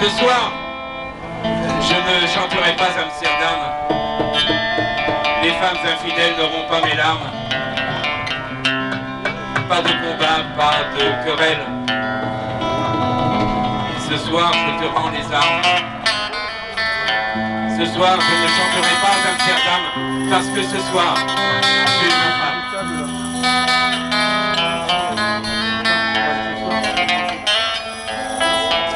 Ce soir, je ne chanterai pas Amsterdam. Les femmes infidèles n'auront pas mes larmes. Pas de combat, pas de querelle. Ce soir, je te rends les armes. Ce soir, je ne chanterai pas Amsterdam, parce que ce soir, tu es ma femme.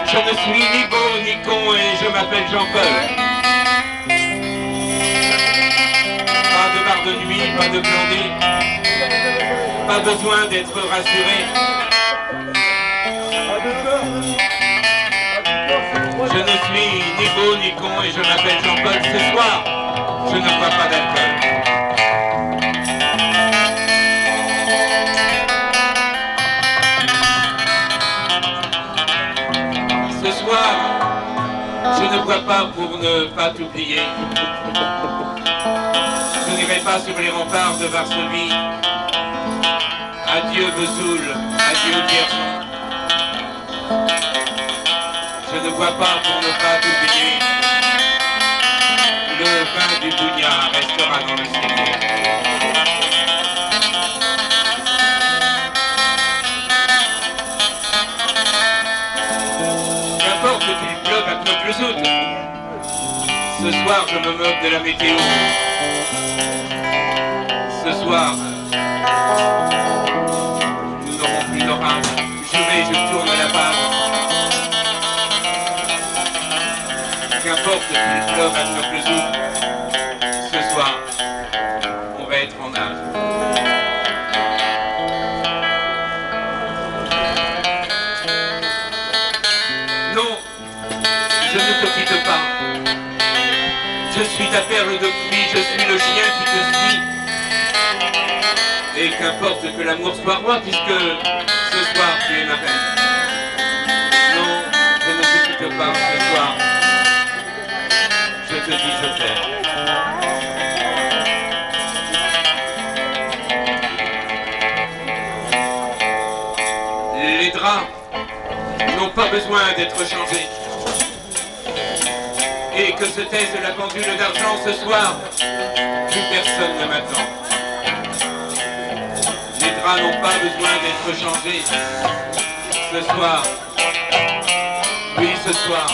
Je ne suis ni beau ni con et je m'appelle Jean-Paul. Pas de barre de nuit, pas de blondé. Pas besoin d'être rassuré. Je ne suis ni beau ni con et je m'appelle Jean-Paul. Ce soir, je ne bois pas d'alcool. Ce soir, je ne bois pas pour ne pas t'oublier. Je n'irai pas sur les remparts de Varsovie. Adieu Vesoul, adieu Vierzon. Je ne bois pas pour ne pas t'oublier. Le vin du Bougnat restera dans le ciel. Qu'importe qu'il pleuve à Knokke-le-Zout. Ce soir, je me moque de la météo. Ce soir, nous n'aurons plus d'orage. Je tourne la page. Qu'importe qu'il pleuve à Knokke-le-Zout, ce soir, on va être en nage. Non, je ne te quitte pas. Je suis ta perle de pluie, je suis le chien qui te suit. Et qu'importe que l'amour soit roi, puisque ce soir tu es ma reine. Non, je ne te quitte pas ce soir. Je te dis je t'aime. Les draps n'ont pas besoin d'être changés. Et que se taise la pendule d'argent ce soir, plus personne ne m'attend. Les draps n'ont pas besoin d'être changés. Ce soir, oui ce soir,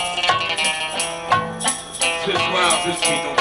je suis ton